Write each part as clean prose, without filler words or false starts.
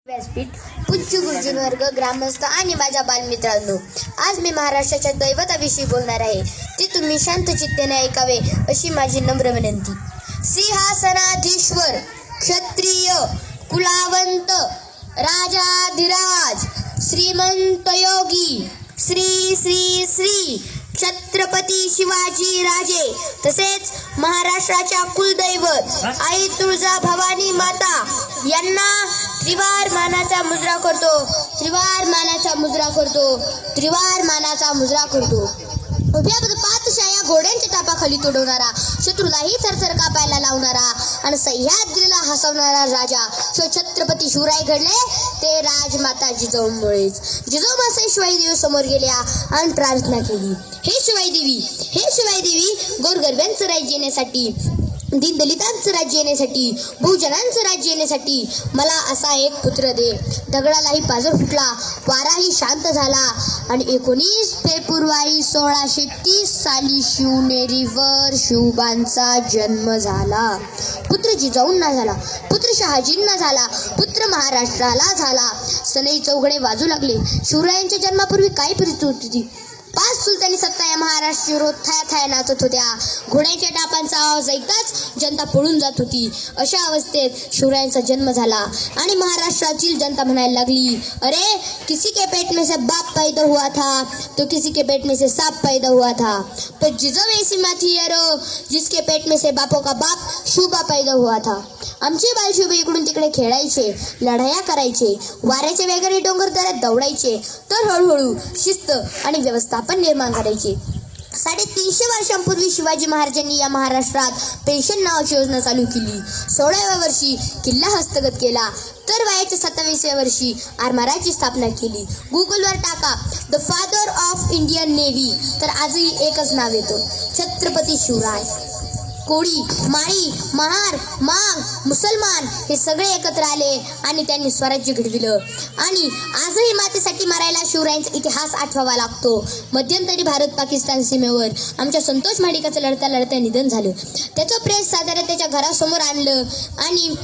व्यासपीठ पूज्य गुरुजनवर्ग, ग्रामस्थ आणि माझ्या बालमित्रांनो, आज मी महाराष्ट्राच्या दैवताविषयी बोलणार आहे. ते तुम्ही शांत चित्तेने ऐकावे अशी माझी नम्र विनंती. सिंहासनाधीश्वर, क्षत्रिय कुलावंत, राजाधिराज, श्रीमंत योगी, श्री श्री श्री छत्रपती शिवाजी राजे, तसेच महाराष्ट्राच्या कुलदैवत आई तुळजा भवानी माता यांना त्रिवार मानाचा मुजरा करतो, त्रिवार मानाचा मुजरा करतो, त्रिवार मानाचा मुजरा करतो. उभ्या पातशाया घोड्यांच्या तापाखाली तुडवणारा, शत्रूलाही थरथर कापायला लावणारा आणि सह्याद्रीला हसवणारा राजा छत्रपती शिवराय घडले ते राजमाता जिजाऊमुळेच. जिजाऊबाई शिवाईदेवी समोर गेल्या आणि प्रार्थना केली, हे शिवाईदेवी, हे शिवाईदेवी, गोरगरिबांचं राज्य येण्यासाठी, दीनदलितांचं राज्य येण्यासाठी, बहुजनांचं राज्य येण्यासाठी मला असा एक पुत्र दे. दगडालाही पाझर फुटला, वाराही शांत झाला आणि 19 फेब्रुवारी 1630 साली शिवनेरीवर शिवबांचा जन्म झाला. पुत्र जिजाऊंना झाला, पुत्र शहाजींना झाला, पुत्र महाराष्ट्राला झाला. सनई चौघडे वाजू लागले. शिवरायांच्या जन्मापूर्वी काय परिस्थिती होती? 5 सुलतानी सत्ता या महाराष्ट्रावर थाया थाया नाचत होत्या. घोड्यांच्या टापांचा आवाज ऐकताच जनता पळून जात होती. अशा अवस्थेत शिवरायांचा जन्म झाला आणि महाराष्ट्रातील जनता म्हणायला लागली, अरे किसी के पेट में से बाप पैदा हुआ था तो किसी के पेट में से सांप पैदा हुआ था, पर जिजाऊ ऐसी माँ थी यारो जिसके पेट में से बापों का बाप शिवबा पैदा हुआ था. आमचे बालशिवबा इकडून तिकडे खेळायचे, लढाया करायचे, वाऱ्याच्या वेगाने डोंगर दऱ्यात दौडायचे, तर हळूहळू शिस्त आणि व्यवस्थापन निर्माण करायचे. 350 वर्षांपूर्वी शिवाजी महाराजांनी या महाराष्ट्रात पेन्शन नावाची योजना चालू केली. 16व्या वर्षी किल्ला हस्तगत केला, तर वयाच्या 27व्या वर्षी आरमाराची स्थापना केली. गुगलवर टाका the father of Indian navy, तर आजही एकच नाव येतं, छत्रपती शिवराय. कोळी, माळी, महार, मांग, मुसलमान हे सगळे एकत्र आले आणि त्यांनी स्वराज्य घडविलं. आणि आजही मातेसाठी मरायला शिवरायांचा इतिहास आठवावा लागतो. मध्यंतरी भारत पाकिस्तान सीमेवर आमच्या संतोष महाडिकाचं लढता लढता निधन झालं. त्याचं प्रेत साधारण त्याच्या घरासमोर आणलं आणि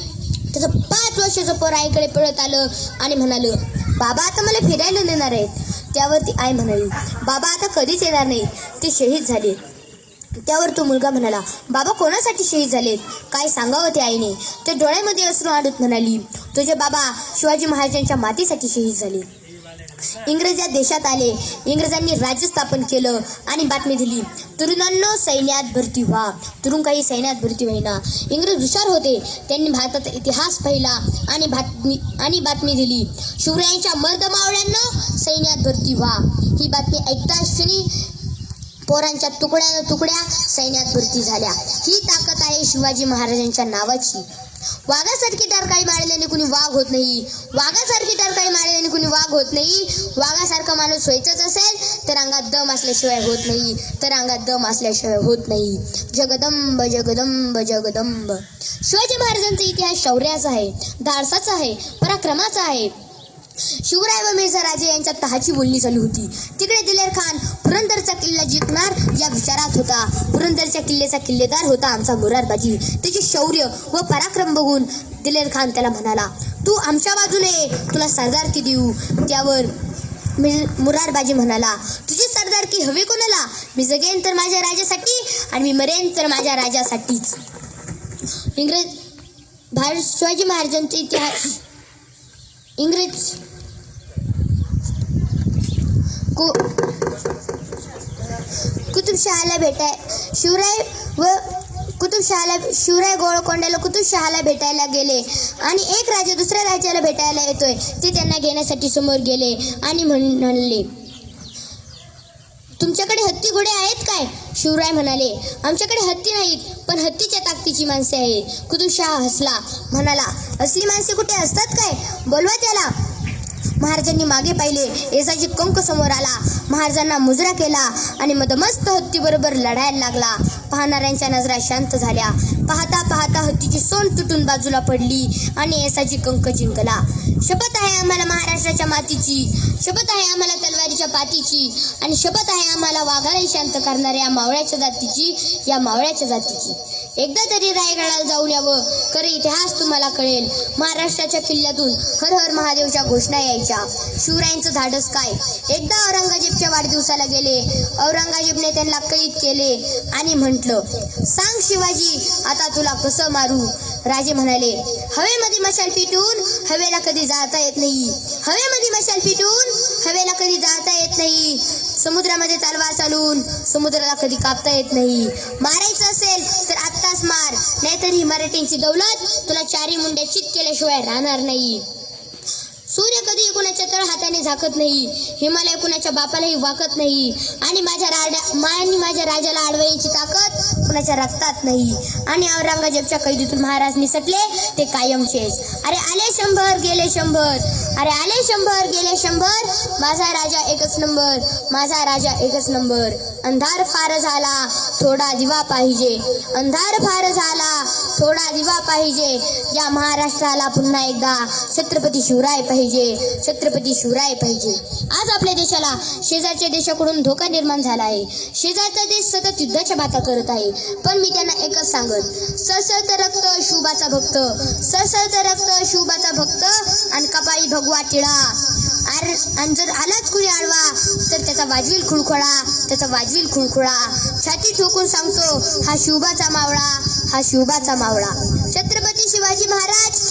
त्याचं 5 वर्षाचं पोर आईकडे पळत आलं आणि म्हणालं, बाबा आता मला फिरायला नेणार आहेत. त्यावर ती आई म्हणाली, बाबा आता कधीच येणार नाही, ते शहीद झाले. त्यावर तो मुलगा म्हणाला, बाबा कोणासाठी शहीद झालेत, काय सांगावं ते आईने. ते डोळ्यामध्ये अश्रू आणत म्हणाली, तुझे बाबा शिवाजी महाराजांच्या मातीसाठी शहीद झाले. इंग्रज या देशात आले, इंग्रजांनी राज्य स्थापन केलं आणि बातमी दिली, तरुणांनो सैन्यात भरती व्हा. तरुण काही सैन्यात भरती होईना. इंग्रज हुशार होते, त्यांनी भारताचा इतिहास पाहिला आणि बातमी दिली, शिवरायांच्या मर्दमावळ्यांनो सैन्यात भरती व्हा. ही बातमी ऐकताच क्षणी पोरांच्या तुकड्या सैन्यात भरती झाल्या. ही ताकद आहे शिवाजी महाराजांच्या नावाची. वाघासारखी टरकाळी मारल्याने कुणी वाघ होत नाही, वाघासारखी टरकाळी मारल्याने कुणी वाघ होत नाही. वाघासारखा माणूस व्हायचंच असेल तर अंगात दम असल्याशिवाय होत नाही, तर अंगात दम असल्याशिवाय होत नाही. जगदंब जगदंब जगदंब. शिवाजी महाराजांचा इतिहास शौर्याचा आहे, धाडसाचा आहे, पराक्रमाचा आहे. शिवराय व मिर्झा राजे यांच्यात तहाची बोलणी चालू होती. तिकडे दिलेर खान पुरंदरचा किल्ला जिंकणार या विचारात होता. पुरंदरच्या किल्ल्याचा किल्लेदार होता आमचा मुरारबाजी. त्याचे शौर्य व पराक्रम बघून दिलेर खान त्याला म्हणाला, तू आमच्या बाजूने ये, तुला सरदारकी देऊ. त्यावर मुरारबाजी म्हणाला, तुझी सरदारकी हवी कोणाला? मी जगेन तर माझ्या राजासाठी आणि मी मरेन तर माझ्या राजासाठीच. शिवाजी महाराजांचा इतिहास इंग्रज कुतुबशहाला शिवराय गोळकोंड्याला कुतुबशहाला भेटायला गेले आणि एक राजा दुसऱ्या राजाला भेटायला येतोय. ते त्यांना घेण्यासाठी समोर गेले आणि म्हणाले, तुमच्याकडे हत्ती घोडे आहेत काय? शिवराय म्हणाले, आमच्याकडे हत्ती नाहीत, पण हत्तीच्या ताकदीची माणसे आहेत. कुतुबशाह हसला, म्हणाला, असली माणसे कुठे असतात काय? बोलवा त्याला. महाराजांनी मागे पाहिले. येसाची कंक समोर आला. महाराजांना मुजरा केला आणि मदमस्त हत्तीबरोबर लढायला लागला. पाहणाऱ्यांच्या नजरा शांत झाल्या. पाहता पाहता हत्तीची सोंड तुटून बाजूला पडली आणि येसाची कंक जिंकला. शपथ आहे आम्हाला महाराष्ट्राच्या मातीची, शपथ आहे आम्हाला तलवारीच्या पातीची आणि शपथ आहे आम्हाला वाघालाही शांत करणाऱ्या या मावळ्याच्या जातीची. एकदा तरी रायगडाला जाऊन यावं, खरे इतिहास तुम्हाला कळेल. महाराष्ट्राच्या किल्ल्यातून हर हर महादेवच्या घोषणा यायच्या. शिवरायांचं धाडस काय. एकदा औरंगजेबच्या वाढदिवसाला गेले. औरंगजेबने त्यांना कैद केले आणि म्हटलं, सांग शिवाजी, आता तुला कसं मारू. राजे म्हणाले, हवेमध्ये मशाल पेटून हवेला कधी जाता येत नाही. हवेमध्ये मशाल पेटून हवेला कधी जाता येत नाही. समुद्रामध्ये तलवार चालून समुद्राला कधी कापता येत नाही. मारायचं असेल तर आत्ताच मार, नाहीतर ही मराठ्यांची दौलत तुला चारी मुंड्या चित केल्याशिवाय राहणार नाही. सूर्य कधी कुणाच्या तळ हाताने झाकत नाही. हिमालय कुणाच्या बापालाही वाकत नाही. आणि माझ्या राजाला अडवण्याची ताकद कुणाच्या रक्तात नाही. आणि औरंगजेबच्या कैदीतून महाराज निसटले ते कायमचेच. अरे आले 100 गेले 100, अरे आले 100 गेले 100, माझा राजा एकच नंबर, माझा राजा एकच नंबर. अंधार फार झाला थोडा दिवा पाहिजे, अंधार फार झाला थोडा दिवा पाहिजे. या महाराष्ट्राला पुन्हा एकदा छत्रपती शिवराय पाहिजे, छत्रपती शिवराय पाहिजे. आज आपल्या देशाला शेजारच्या देशाकडून धोका निर्माण झाला आहे. शेजारचा देश सतत युद्धाच्या बाता करत आहे. पण मी त्यांना एकच सांगत, सळसळत रक्त शिवबाचा भक्त, सळसळत रक्त शिवबाचा भक्त, आणि कपाळी भगवा टिळा. आणि जर आलाच कुणी आडवा तर त्याचा वाजवील खुळखुळा, त्याचा वाजवील खुळखुळा. छाती ठोकून सांगतो, हा शिवबाचा मावळा, हा शिवबाचा मावळा. छत्रपती शिवाजी महाराज